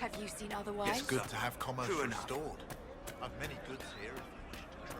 Have you seen otherwise? It's good to have commerce True enough. restored. I've many goods here if you wish to trade.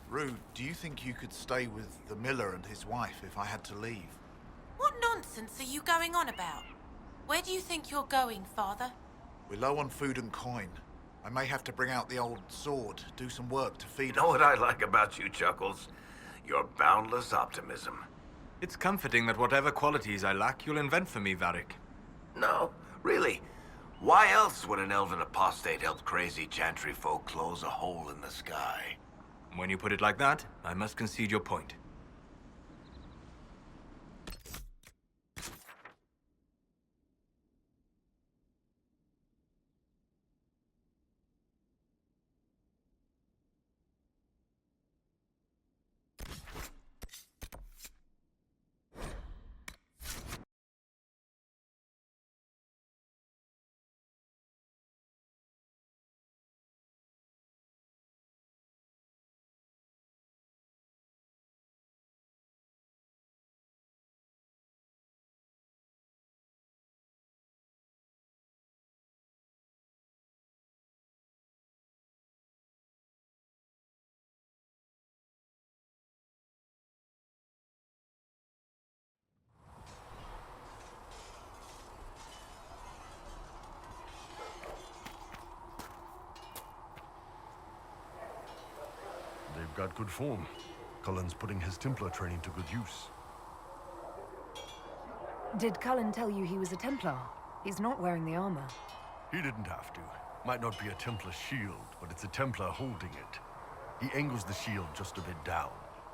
Rue, do you think you could stay with the miller and his wife if I had to leave? What nonsense are you going on about? Where do you think you're going, Father? We're low on food and coin. I may have to bring out the old sword, do some work to feed You know what I like about you, Chuckles? Your boundless optimism. It's comforting that whatever qualities I lack, you'll invent for me, Varric. No, really. Why else would an elven apostate help crazy chantry folk close a hole in the sky? When you put it like that, I must concede your point. They've got good form. Cullen's putting his Templar training to good use. Did Cullen tell you he was a Templar? He's not wearing the armor. He didn't have to. Might not be a Templar shield, but it's a Templar holding it. He angles the shield just a bit down.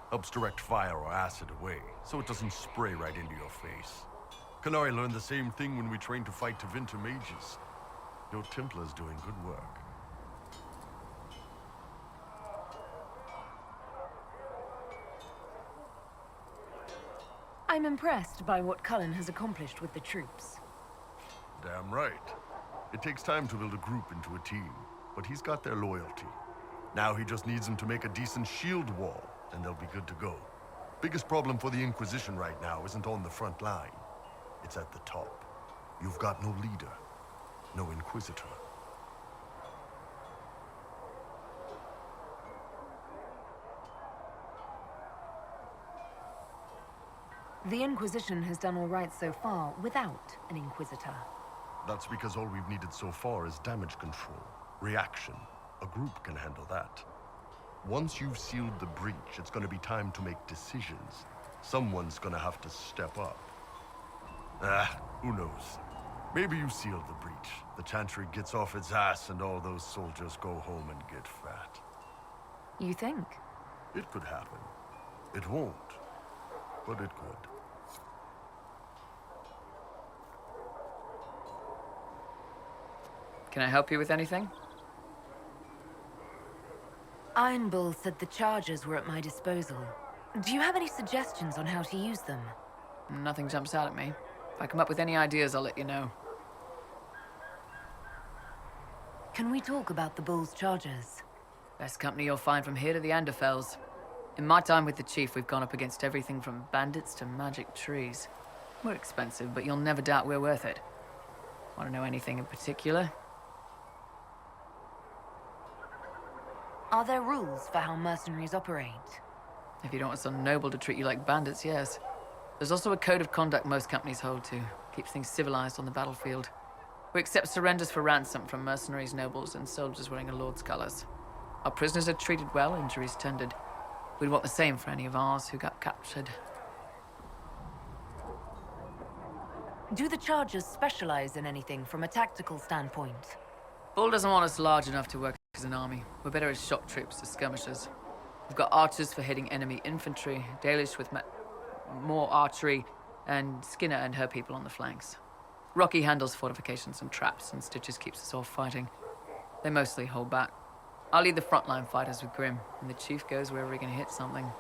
Helps direct fire or acid away, so it doesn't spray right into your face. Canary learned the same thing when we trained to fight Tevinter mages. Your Templar's doing good work. I'm impressed by what Cullen has accomplished with the troops. Damn right. It takes time to build a group into a team, but he's got their loyalty. Now he just needs them to make a decent shield wall, and they'll be good to go. Biggest problem for the Inquisition right now isn't on the front line. It's at the top. You've got no leader, no Inquisitor. The Inquisition has done all right so far without an Inquisitor. That's because all we've needed so far is damage control, reaction. A group can handle that. Once you've sealed the breach, it's gonna be time to make decisions. Someone's gonna have to step up. Who knows? Maybe you sealed the breach. The Chantry gets off its ass and all those soldiers go home and get fat. You think? It could happen. It won't, but it could. Can I help you with anything? Iron Bull said the charges were at my disposal. Do you have any suggestions on how to use them? Nothing jumps out at me. If I come up with any ideas, I'll let you know. Can we talk about the Bull's charges? Best company you'll find from here to the Anderfells. In my time with the Chief, we've gone up against everything from bandits to magic trees. We're expensive, but you'll never doubt we're worth it. Want to know anything in particular? Are there rules for how mercenaries operate? If you don't want some noble to treat you like bandits, yes. There's also a code of conduct most companies hold to. Keeps things civilized on the battlefield. We accept surrenders for ransom from mercenaries, nobles, and soldiers wearing a lord's colors. Our prisoners are treated well, injuries tended. We'd want the same for any of ours who got captured. Do the charges specialize in anything from a tactical standpoint? Bull doesn't want us large enough to work as an army. We're better as shock troops, as skirmishers. We've got archers for hitting enemy infantry, Dalish with more archery, and Skinner and her people on the flanks. Rocky handles fortifications and traps, and Stitches keeps us all fighting. They mostly hold back. I'll lead the frontline fighters with Grim, and the Chief goes wherever he can hit something.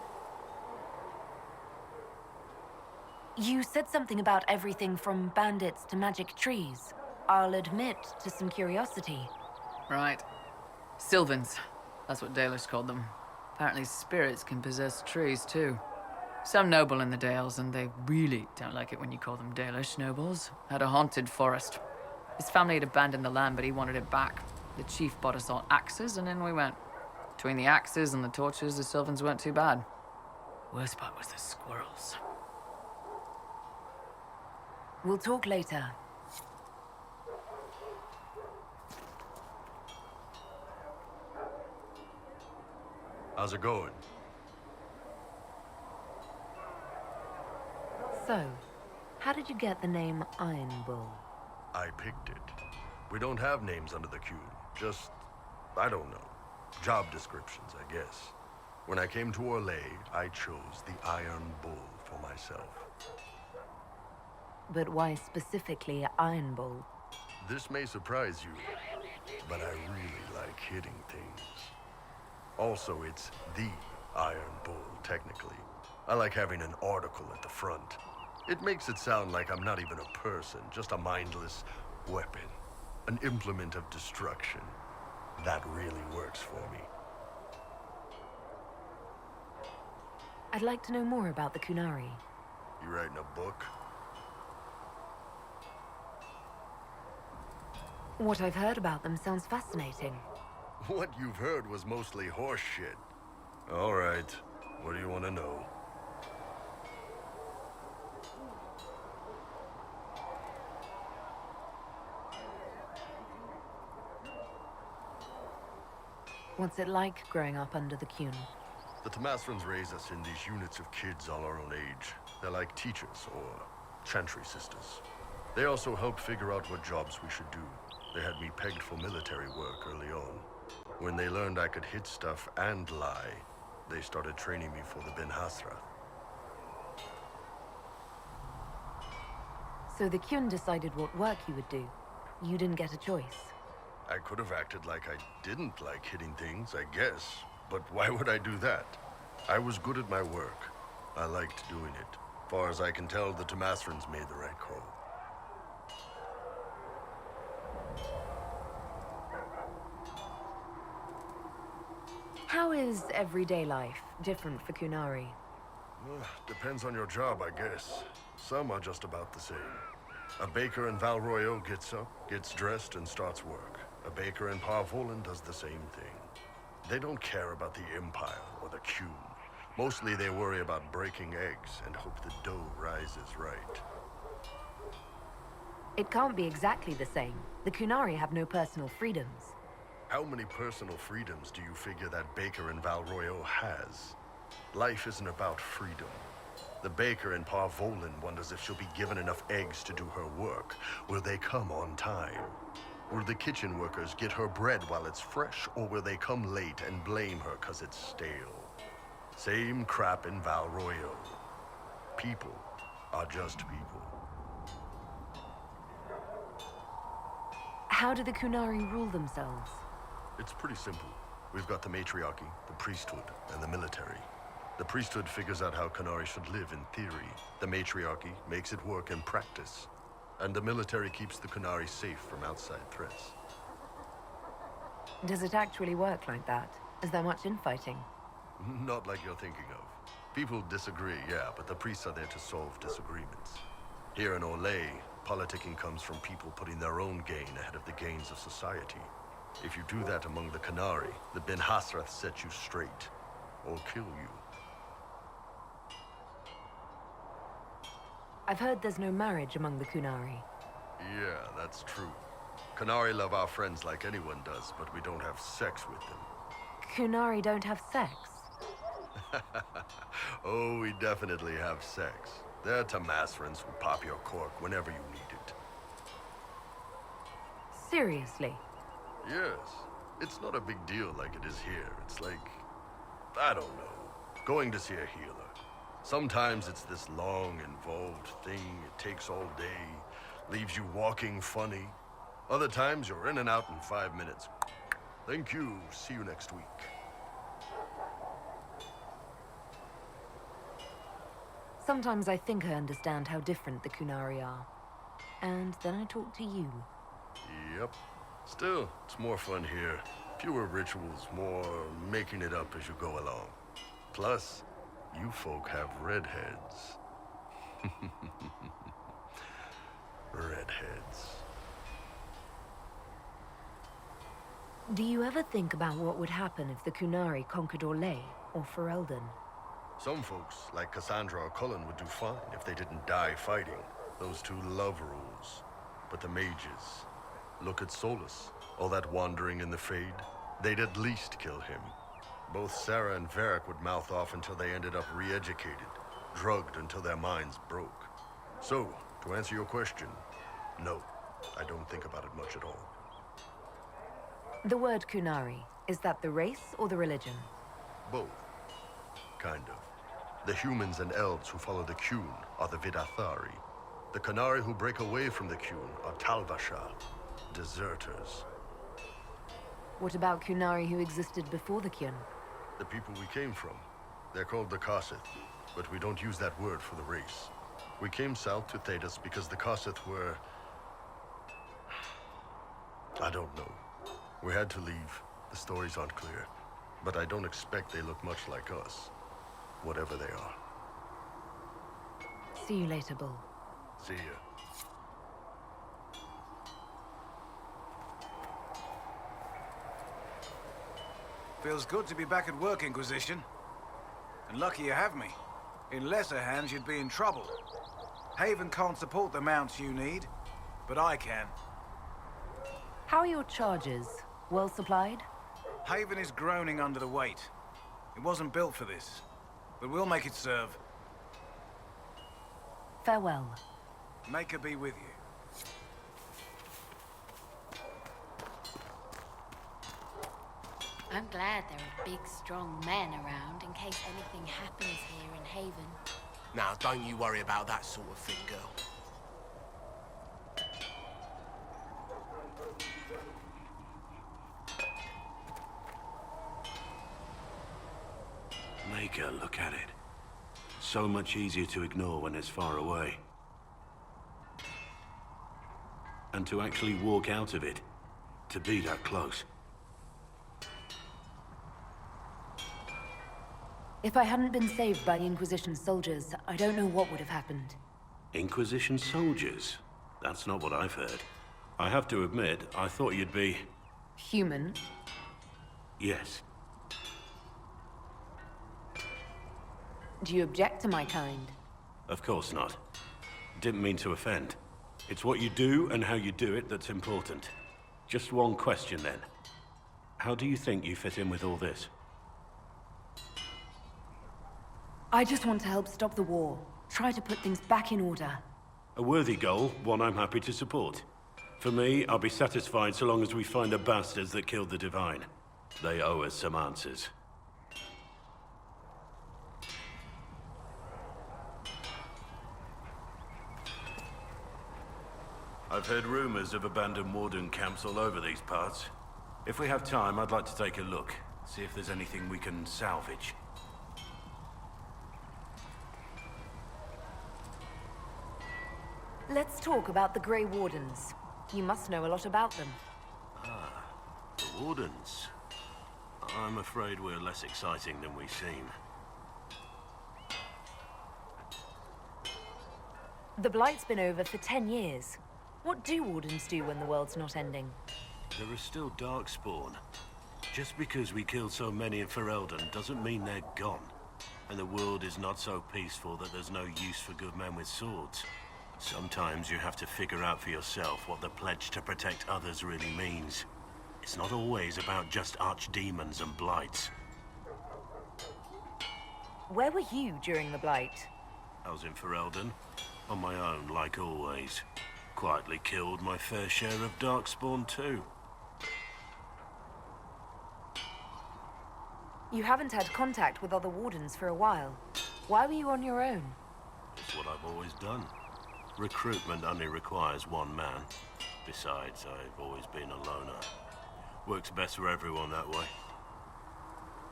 You said something about everything from bandits to magic trees. I'll admit to some curiosity. Right. Sylvans. That's what Dalish called them. Apparently spirits can possess trees, too. Some noble in the Dales, and they really don't like it when you call them Dalish nobles, had a haunted forest. His family had abandoned the land, but he wanted it back. The chief bought us all axes, and in we went. Between the axes and the torches, the Sylvans weren't too bad. Worst part was the squirrels. We'll talk later. How's it going? So, how did you get the name Iron Bull? I picked it. We don't have names under the queue. Just, I don't know. Job descriptions, I guess. When I came to Orlais, I chose the Iron Bull for myself. But why specifically Iron Bull? This may surprise you, but I really like hitting things. Also, it's the Iron Bull, technically. I like having an article at the front. It makes it sound like I'm not even a person, just a mindless weapon. An implement of destruction. That really works for me. I'd like to know more about the Kunari. You writing a book? What I've heard about them sounds fascinating. What you've heard was mostly horse shit. All right. What do you want to know? What's it like growing up under the Kun? The Tamasrans raise us in these units of kids all our own age. They're like teachers or chantry sisters. They also help figure out what jobs we should do. They had me pegged for military work early on. When they learned I could hit stuff and lie, they started training me for the Ben Hasrath. So the Kun decided what work you would do. You didn't get a choice. I could have acted like I didn't like hitting things, I guess. But why would I do that? I was good at my work. I liked doing it. Far as I can tell, the Tamasrans made the right call. How is everyday life different for Kunari? Depends on your job, I guess. Some are just about the same. A baker in Val Royeaux gets up, gets dressed, and starts work. A baker in Parvolan does the same thing. They don't care about the Empire or the Kun. Mostly they worry about breaking eggs and hope the dough rises right. It can't be exactly the same. The Kunari have no personal freedoms. How many personal freedoms do you figure that baker in Val Royeaux has? Life isn't about freedom. The baker in Parvolan wonders if she'll be given enough eggs to do her work. Will they come on time? Will the kitchen workers get her bread while it's fresh, or will they come late and blame her 'cause it's stale? Same crap in Val Royeaux. People are just people. How do the Kunari rule themselves? It's pretty simple. We've got the matriarchy, the priesthood, and the military. The priesthood figures out how Kunari should live in theory. The matriarchy makes it work in practice. And the military keeps the Kunari safe from outside threats. Does it actually work like that? Is there much infighting? Not like you're thinking of. People disagree, yeah, but the priests are there to solve disagreements. Here in Orlais, politicking comes from people putting their own gain ahead of the gains of society. If you do that among the Kunari, the Ben Hasrath sets you straight, or kill you. I've heard there's no marriage among the Kunari. Yeah, that's true. Kunari love our friends like anyone does, but we don't have sex with them. Kunari don't have sex? Oh, we definitely have sex. They're Tamasrans who pop your cork whenever you need it. Seriously? Yes. It's not a big deal like it is here. It's like, I don't know, going to see a healer. Sometimes it's this long, involved thing. It takes all day, leaves you walking funny. Other times you're in and out in 5 minutes. Thank you. See you next week. Sometimes I think I understand how different the Kunari are. And then I talk to you. Yep. Still, it's more fun here. Fewer rituals, more making it up as you go along. Plus, you folk have redheads. Redheads. Do you ever think about what would happen if the Kunari conquered Orlais or Ferelden? Some folks, like Cassandra or Cullen, would do fine if they didn't die fighting. Those two love rules. But the mages, look at Solus. All that wandering in the Fade. They'd at least kill him. Both Sarah and Varric would mouth off until they ended up re-educated, drugged until their minds broke. So, to answer your question, no, I don't think about it much at all. The word Kunari, is that the race or the religion? Both. Kind of. The humans and elves who follow the Qun are the Vidathari. The Kunari who break away from the Qun are Talvashar, deserters. What about Kunari who existed before the Qun? The people we came from. They're called the Kossith, but we don't use that word for the race. We came south to Thedas because the Kossith were... I don't know. We had to leave. The stories aren't clear. But I don't expect they look much like us. Whatever they are. See you later, Bull. See ya. Feels good to be back at work, Inquisition. And lucky you have me. In lesser hands, you'd be in trouble. Haven can't support the mounts you need, but I can. How are your charges? Well supplied? Haven is groaning under the weight. It wasn't built for this, but we'll make it serve. Farewell. Make her be with you. I'm glad there are big, strong men around in case anything happens here in Haven. Now, don't you worry about that sort of thing, girl. Make her look at it. So much easier to ignore when it's far away. And to actually walk out of it, to be that close. If I hadn't been saved by the Inquisition soldiers, I don't know what would have happened. Inquisition soldiers? That's not what I've heard. I have to admit, I thought you'd be... Human? Yes. Do you object to my kind? Of course not. Didn't mean to offend. It's what you do and how you do it that's important. Just one question then. How do you think you fit in with all this? I just want to help stop the war. Try to put things back in order. A worthy goal, one I'm happy to support. For me, I'll be satisfied so long as we find the bastards that killed the Divine. They owe us some answers. I've heard rumors of abandoned warden camps all over these parts. If we have time, I'd like to take a look, see if there's anything we can salvage. Let's talk about the Grey Wardens. You must know a lot about them. Ah, the Wardens. I'm afraid we're less exciting than we seem. The Blight's been over for 10 years. What do Wardens do when the world's not ending? There are still Darkspawn. Just because we killed so many in Ferelden doesn't mean they're gone. And the world is not so peaceful that there's no use for good men with swords. Sometimes you have to figure out for yourself what the pledge to protect others really means. It's not always about just archdemons and blights. Where were you during the Blight? I was in Ferelden, on my own like always. Quietly killed my fair share of Darkspawn too. You haven't had contact with other Wardens for a while. Why were you on your own? It's what I've always done. Recruitment only requires one man. Besides, I've always been a loner. Works best for everyone that way.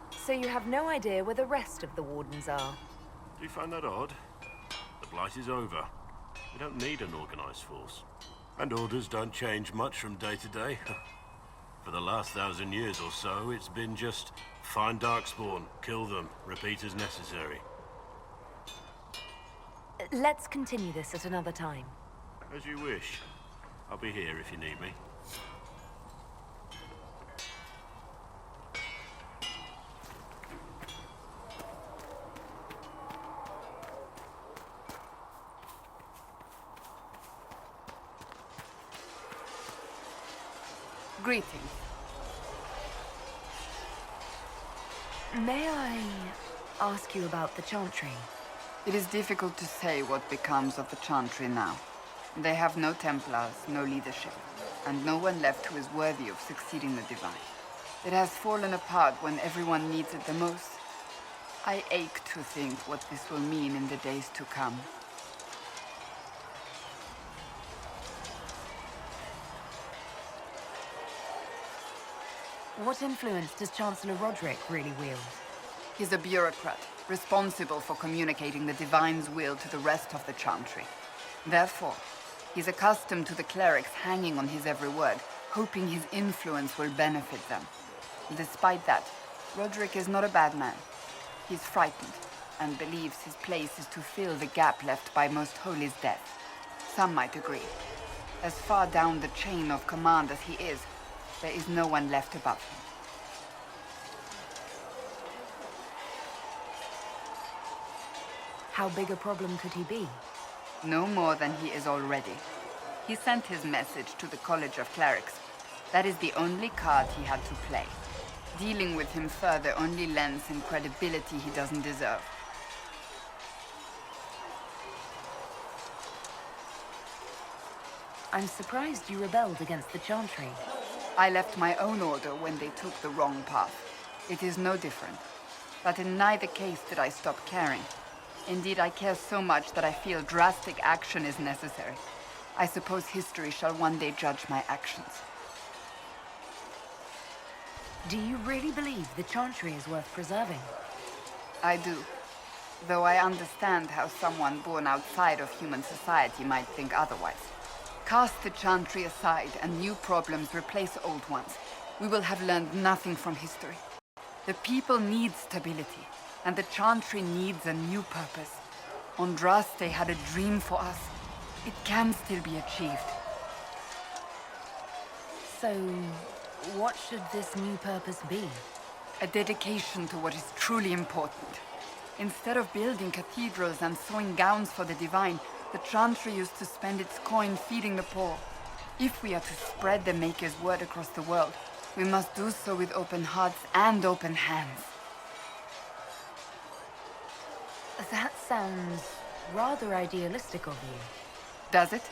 So you have no idea where the rest of the Wardens are? Do you find that odd? The Blight is over. We don't need an organized force. And orders don't change much from day to day. For the last 1,000 years or so, it's been just find Darkspawn, kill them, repeat as necessary. Let's continue this at another time. As you wish. I'll be here if you need me. Greetings. May I ask you about the Chantry? It is difficult to say what becomes of the Chantry now. They have no Templars, no leadership, and no one left who is worthy of succeeding the Divine. It has fallen apart when everyone needs it the most. I ache to think what this will mean in the days to come. What influence does Chancellor Roderick really wield? He's a bureaucrat, responsible for communicating the Divine's will to the rest of the Chantry. Therefore, he's accustomed to the clerics hanging on his every word, hoping his influence will benefit them. Despite that, Roderick is not a bad man. He's frightened, and believes his place is to fill the gap left by Most Holy's death. Some might agree. As far down the chain of command as he is, there is no one left above him. How big a problem could he be? No more than he is already. He sent his message to the College of Clerics. That is the only card he had to play. Dealing with him further only lends him credibility he doesn't deserve. I'm surprised you rebelled against the Chantry. I left my own order when they took the wrong path. It is no different. But in neither case did I stop caring. Indeed, I care so much that I feel drastic action is necessary. I suppose history shall one day judge my actions. Do you really believe the Chantry is worth preserving? I do. Though I understand how someone born outside of human society might think otherwise. Cast the Chantry aside and new problems replace old ones. We will have learned nothing from history. The people need stability, and the Chantry needs a new purpose. Andraste had a dream for us. It can still be achieved. So, what should this new purpose be? A dedication to what is truly important. Instead of building cathedrals and sewing gowns for the Divine, the Chantry used to spend its coin feeding the poor. If we are to spread the Maker's word across the world, we must do so with open hearts and open hands. That sounds rather idealistic of you. Does it?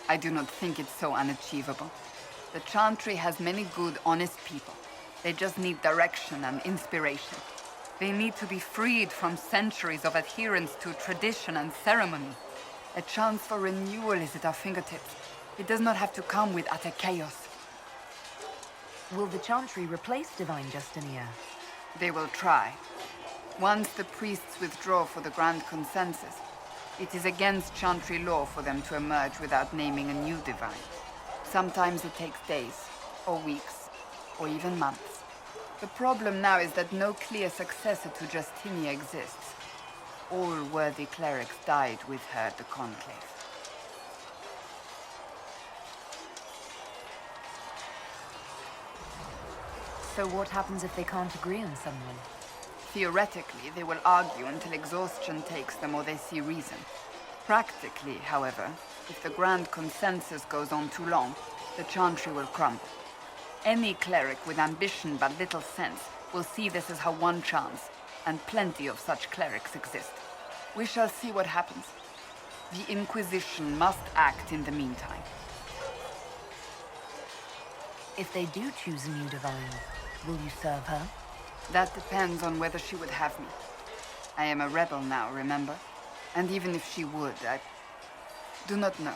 I do not think it's so unachievable. The Chantry has many good, honest people. They just need direction and inspiration. They need to be freed from centuries of adherence to tradition and ceremony. A chance for renewal is at our fingertips. It does not have to come with utter chaos. Will the Chantry replace Divine Justinia? They will try. Once the priests withdraw for the Grand Consensus, it is against Chantry law for them to emerge without naming a new Divine. Sometimes it takes days, or weeks, or even months. The problem now is that no clear successor to Justinia exists. All worthy clerics died with her at the Conclave. So what happens if they can't agree on someone? Theoretically, they will argue until exhaustion takes them or they see reason. Practically, however, if the Grand Consensus goes on too long, the Chantry will crumble. Any cleric with ambition but little sense will see this as her one chance, and plenty of such clerics exist. We shall see what happens. The Inquisition must act in the meantime. If they do choose a new Divine, will you serve her? That depends on whether she would have me. I am a rebel now, remember? And even if she would, I do not know.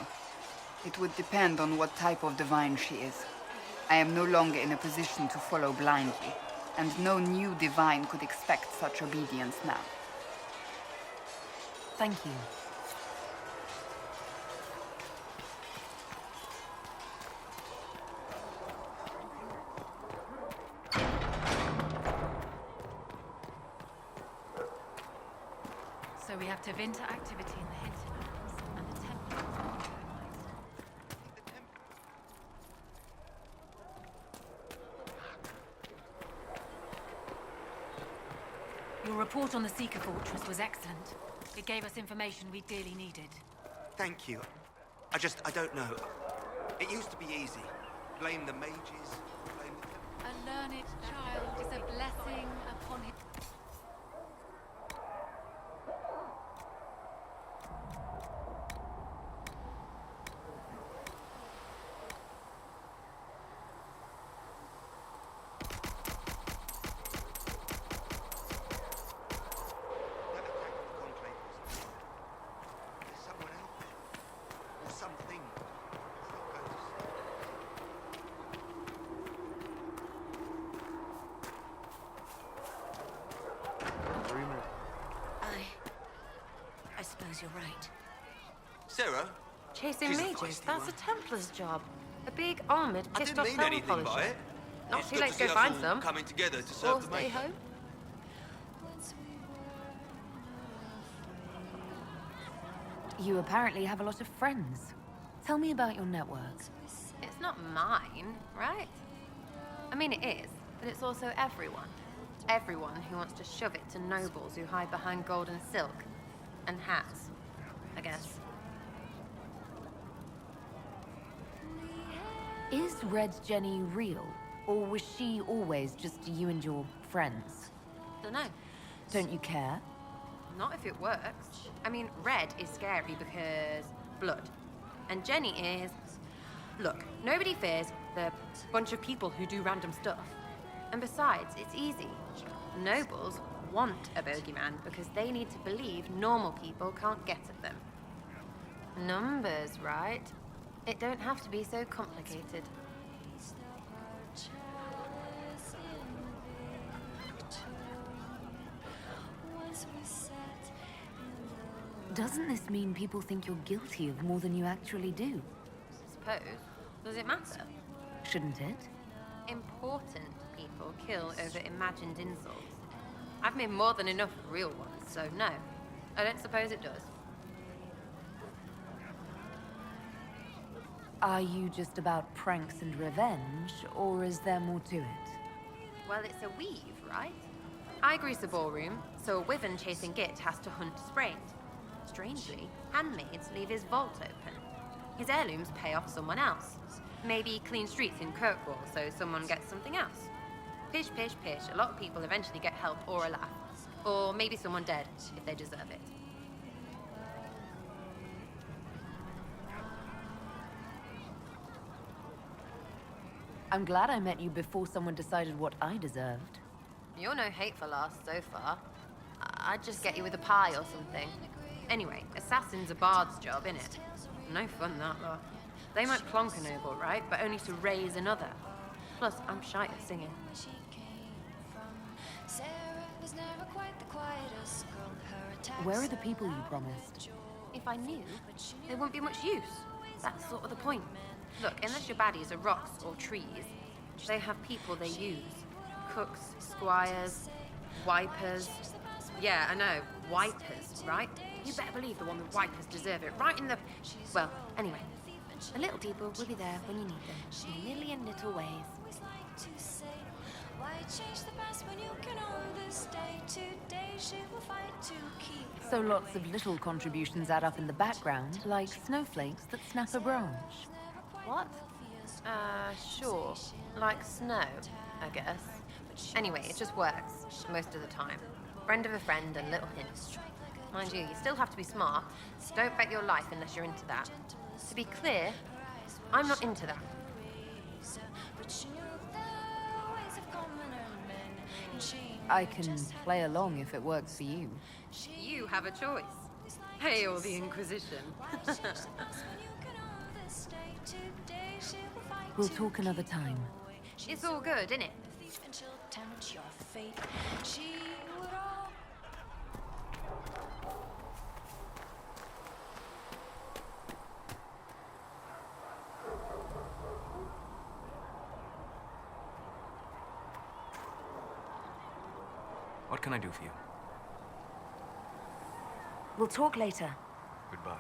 It would depend on what type of divine she is. I am no longer in a position to follow blindly, and no new divine could expect such obedience now. Thank you. So we have Tevinter activity in the hinterlands and the temple. Your report on the Seeker Fortress was excellent. It gave us information we dearly needed. Thank you. I don't know. It used to be easy. Blame the mages, blame the... A learned child is a blessing upon him. I suppose you're right. Sarah? Chasing She's a mages, feisty that's one. a Templar's job. A big armoured, I pissed didn't off mean helm anything polisher. by it. Not It's too good late to to see go us find all some. coming together to Or serve the stay maker. home. You apparently have a lot of friends. Tell me about your network. It's not mine, right? I mean, it is, but it's also everyone. Everyone who wants to shove it to nobles who hide behind gold and silk. And hats, I guess. Is Red Jenny real? Or was she always just you and your friends? Dunno. Don't you care? Not if it works. I mean, Red is scary because blood. And Jenny is... Look, nobody fears the bunch of people who do random stuff. And besides, it's easy. Nobles want a bogeyman because they need to believe normal people can't get at them. Numbers, right? It don't have to be so complicated. Doesn't this mean people think you're guilty of more than you actually do? Suppose. Does it matter? Shouldn't it? Important people kill over imagined insults. I've made more than enough real ones, so no. I don't suppose it does. Are you just about pranks and revenge, or is there more to it? Well, it's a weave, right? I grease a ballroom, so a wyvern chasing Git has to hunt sprained. Strangely, handmaids leave his vault open. His heirlooms pay off someone else. Maybe clean streets in Kirkwall, so someone gets something else. Pish, pish, pish. A lot of people eventually get help or a laugh. Or maybe someone dead, if they deserve it. I'm glad I met you before someone decided what I deserved. You're no hateful ass so far. I'd just get you with a pie or something. Anyway, assassin's a bard's job, innit? No fun, that lot. They might plonk a noble, right? But only to raise another. Plus, I'm shy at singing. Where are the people you promised? If I knew, there wouldn't be much use. That's sort of the point. Look, unless your baddies are rocks or trees, they have people they use. Cooks, squires, wipers. Yeah, I know, wipers, right? You better believe the one with wipers deserve it, right in the... Well, anyway, the little people will be there when you need them, in a million little ways. So lots of little contributions add up in the background, like snowflakes that snap a branch. What? Sure. Like snow, I guess. Anyway, it just works, most of the time. Friend of a friend and little hints. Mind you, you still have to be smart. Don't bet your life unless you're into that. To be clear, I'm not into that. I can play along if it works for you. You have a choice. Hail the Inquisition. We'll talk another time. It's all good, isn't it? What can I do for you? We'll talk later. Goodbye.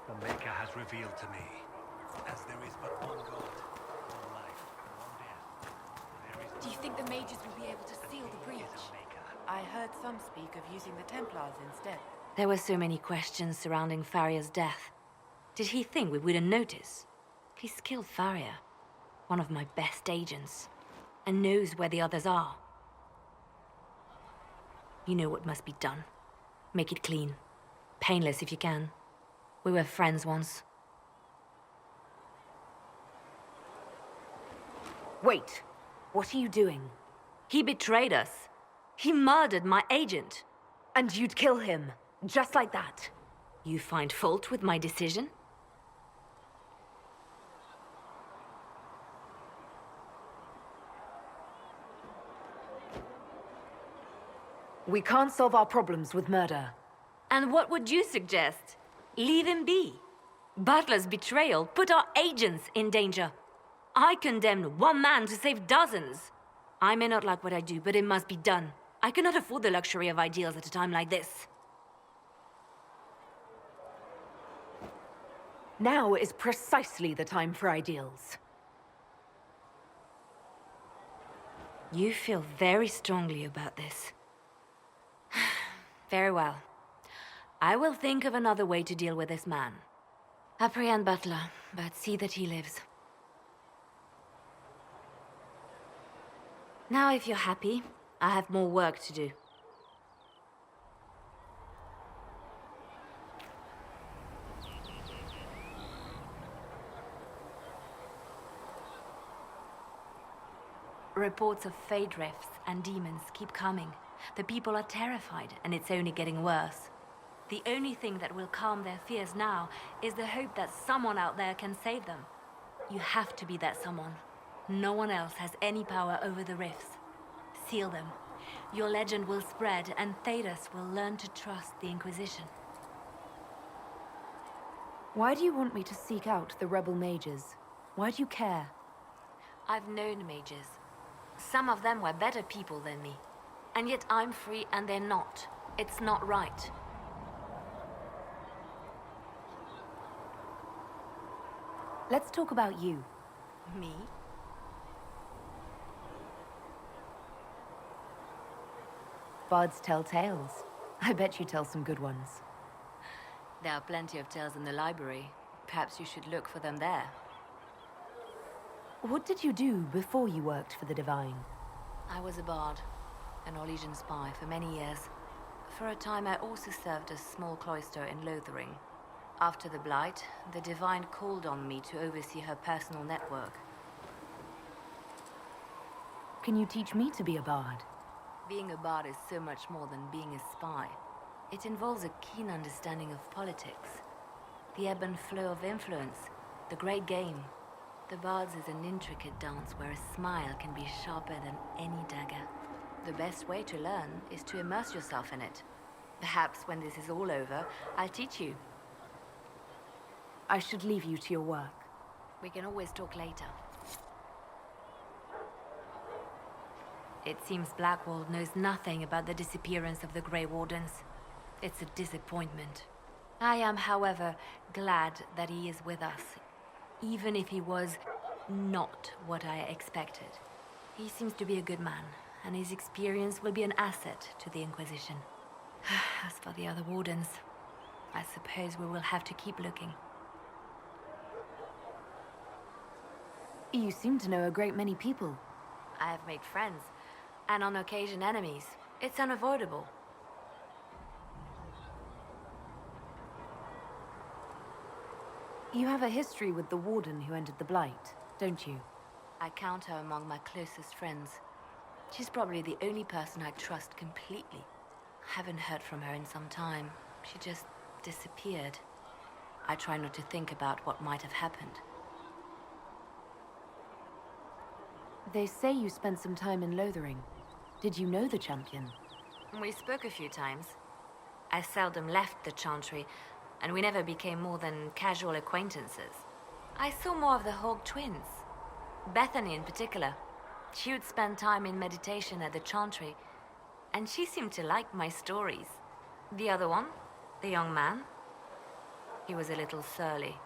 The Maker has revealed to me, as there is but one God, one life, one death. Do you think the mages will be able to seal the breach? I heard some speak of using the Templars instead. There were so many questions surrounding Faria's death. Did he think we wouldn't notice? He's killed Faria, one of my best agents, and knows where the others are. You know what must be done. Make it clean. Painless if you can. We were friends once. Wait. What are you doing? He betrayed us. He murdered my agent. And you'd kill him. Just like that. You find fault with my decision? We can't solve our problems with murder. And what would you suggest? Leave him be. Butler's betrayal put our agents in danger. I condemned one man to save dozens. I may not like what I do, but it must be done. I cannot afford the luxury of ideals at a time like this. Now is precisely the time for ideals. You feel very strongly about this. Very well. I will think of another way to deal with this man. Apprehend Butler, but see that he lives. Now, if you're happy, I have more work to do. Reports of fade rifts and demons keep coming. The people are terrified, and it's only getting worse. The only thing that will calm their fears now is the hope that someone out there can save them. You have to be that someone. No one else has any power over the rifts. Seal them. Your legend will spread, and Thedas will learn to trust the Inquisition. Why do you want me to seek out the rebel mages? Why do you care? I've known mages. Some of them were better people than me. And yet I'm free and they're not. It's not right. Let's talk about you. Me? Bards tell tales. I bet you tell some good ones. There are plenty of tales in the library. Perhaps you should look for them there. What did you do before you worked for the Divine? I was a bard, an Orlesian spy for many years. For a time I also served a small cloister in Lothering. After the Blight, the Divine called on me to oversee her personal network. Can you teach me to be a bard? Being a bard is so much more than being a spy. It involves a keen understanding of politics, the ebb and flow of influence, the great game. The Bard's is an intricate dance where a smile can be sharper than any dagger. The best way to learn is to immerse yourself in it. Perhaps when this is all over, I'll teach you. I should leave you to your work. We can always talk later. It seems Blackwall knows nothing about the disappearance of the Grey Wardens. It's a disappointment. I am, however, glad that he is with us, even if he was not what I expected. He seems to be a good man, and his experience will be an asset to the Inquisition. As for the other Wardens, I suppose we will have to keep looking. You seem to know a great many people. I have made friends, and on occasion enemies. It's unavoidable. You have a history with the Warden who entered the Blight. don't you? I count her among my closest friends. She's probably the only person I trust completely. Haven't heard from her in some time. She just disappeared. I try not to think about what might have happened. They say you spent some time in Lothering. Did you know the champion? We spoke a few times. I seldom left the Chantry, and we never became more than casual acquaintances. I saw more of the Hog twins. Bethany in particular. She would spend time in meditation at the Chantry, and she seemed to like my stories. The other one, the young man, he was a little surly.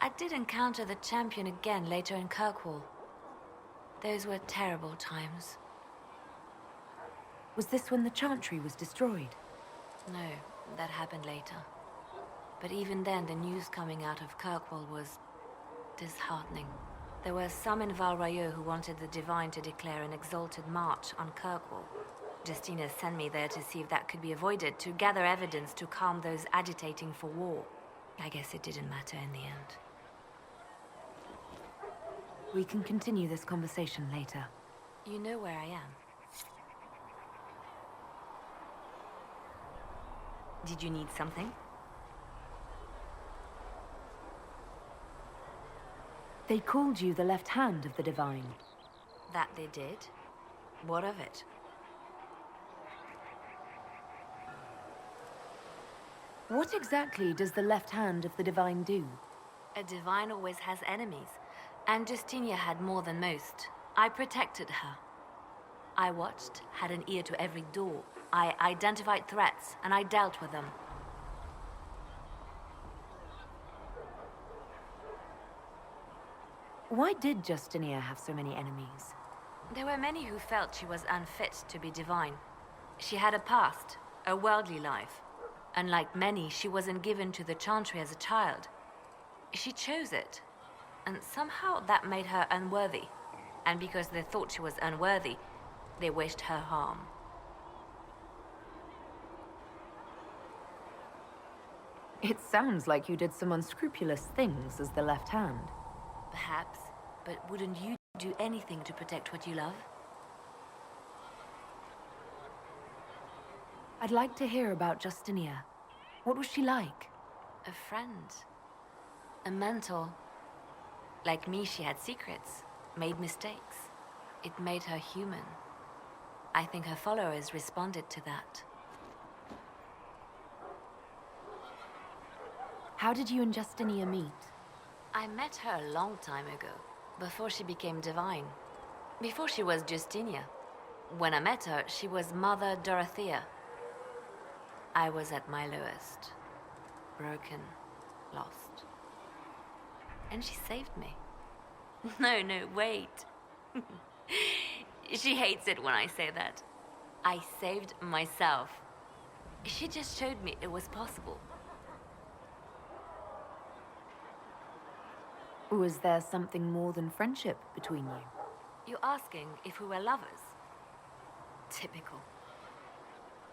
I did encounter the champion again later in Kirkwall. Those were terrible times. Was this when the Chantry was destroyed? No, that happened later. But even then, the news coming out of Kirkwall was disheartening. There were some in Val Royeaux who wanted the Divine to declare an exalted march on Kirkwall. Justina sent me there to see if that could be avoided, to gather evidence to calm those agitating for war. I guess it didn't matter in the end. We can continue this conversation later. You know where I am. Did you need something? They called you the left hand of the Divine. That they did? What of it? What exactly does the left hand of the Divine do? A Divine always has enemies, and Justinia had more than most. I protected her. I watched, had an ear to every door. I identified threats, and I dealt with them. Why did Justinia have so many enemies? There were many who felt she was unfit to be divine. She had a past, a worldly life. Unlike many, she wasn't given to the Chantry as a child. She chose it, and somehow that made her unworthy. And because they thought she was unworthy, they wished her harm. It sounds like you did some unscrupulous things as the left hand. Perhaps, but wouldn't you do anything to protect what you love? I'd like to hear about Justinia. What was she like? A friend. A mentor. Like me, she had secrets, made mistakes. It made her human. I think her followers responded to that. How did you and Justinia meet? I met her a long time ago, before she became divine. Before she was Justinia. When I met her, she was Mother Dorothea. I was at my lowest. Broken, lost. And she saved me. No, wait. She hates it when I say that. I saved myself. She just showed me it was possible. Was there something more than friendship between you? You're asking if we were lovers? Typical.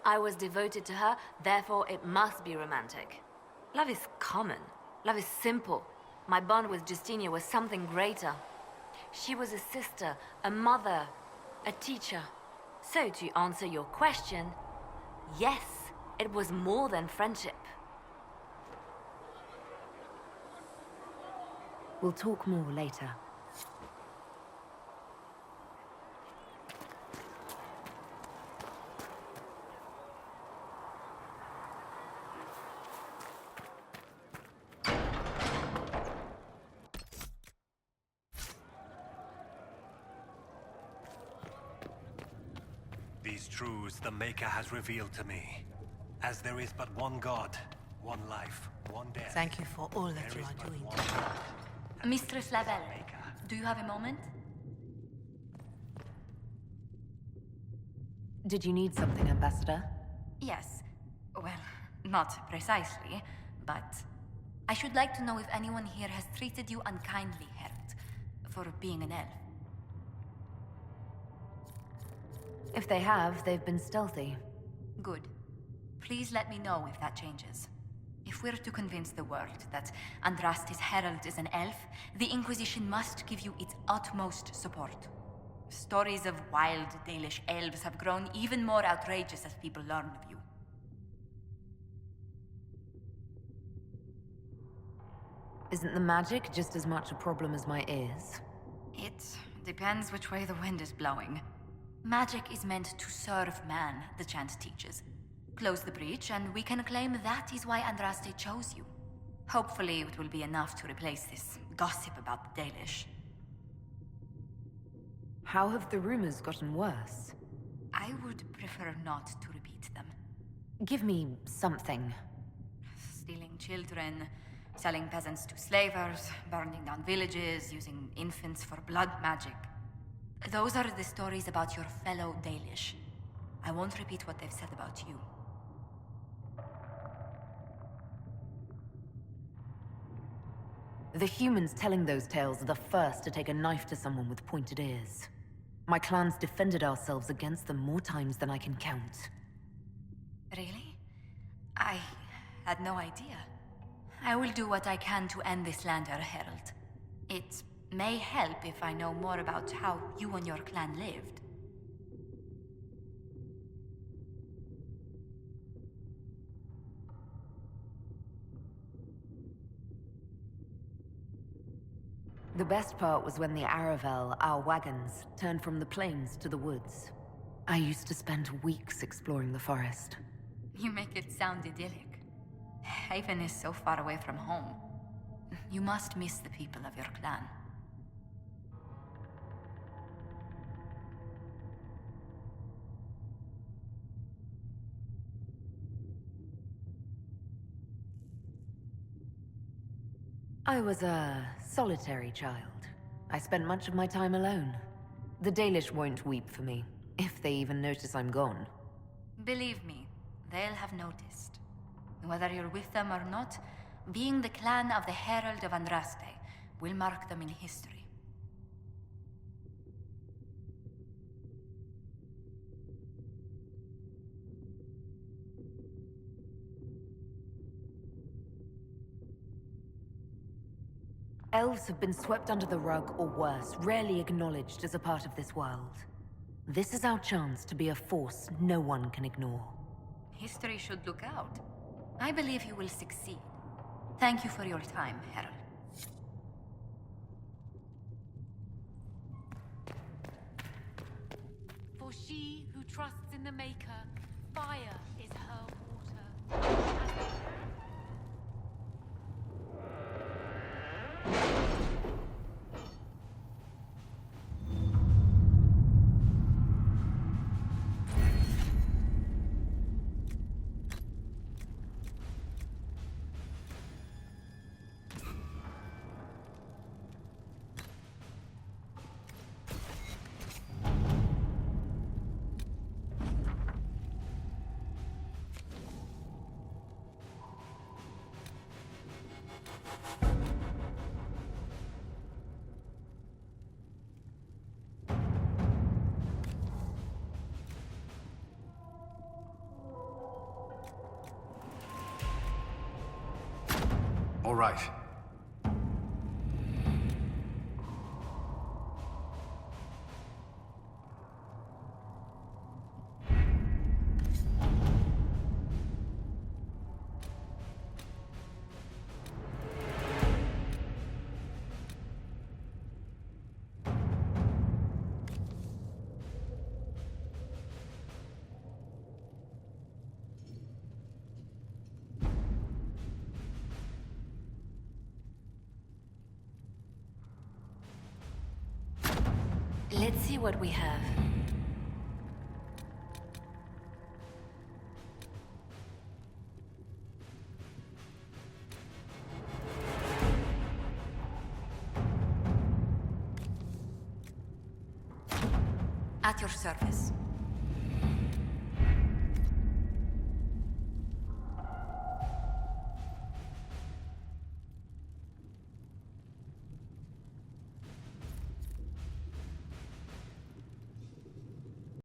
I was devoted to her, therefore it must be romantic. Love is common. Love is simple. My bond with Justinia was something greater. She was a sister, a mother, a teacher. So to answer your question, yes, it was more than friendship. We'll talk more later. These truths the Maker has revealed to me. As there is but one God, one life, one death. Thank you for all that you are doing. Mistress Lavelle, do you have a moment? Did you need something, Ambassador? Yes. Well, not precisely, but I should like to know if anyone here has treated you unkindly, Herald, for being an elf. If they have, they've been stealthy. Good. Please let me know if that changes. If we're to convince the world that Andraste's herald is an elf, the Inquisition must give you its utmost support. Stories of wild Dalish elves have grown even more outrageous as people learn of you. Isn't the magic just as much a problem as my ears? It depends which way the wind is blowing. Magic is meant to serve man, the chant teaches. Close the breach, and we can claim that is why Andraste chose you. Hopefully it will be enough to replace this gossip about the Dalish. How have the rumors gotten worse? I would prefer not to repeat them. Give me something. Stealing children, selling peasants to slavers, burning down villages, using infants for blood magic. Those are the stories about your fellow Dalish. I won't repeat what they've said about you. The humans telling those tales are the first to take a knife to someone with pointed ears. My clans defended ourselves against them more times than I can count. Really? I had no idea. I will do what I can to end this slander, Herald. It may help if I know more about how you and your clan lived. The best part was when the Aravel, our wagons, turned from the plains to the woods. I used to spend weeks exploring the forest. You make it sound idyllic. Haven is so far away from home. You must miss the people of your clan. I was a solitary child. I spent much of my time alone. The Dalish won't weep for me, if they even notice I'm gone. Believe me, they'll have noticed. Whether you're with them or not, being the clan of the Herald of Andraste will mark them in history. Elves have been swept under the rug, or worse, rarely acknowledged as a part of this world. This is our chance to be a force no one can ignore. History should look out. I believe you will succeed. Thank you for your time, Herald. For she who trusts in the Maker, fire is her water. All right. Let's see what we have. At your service.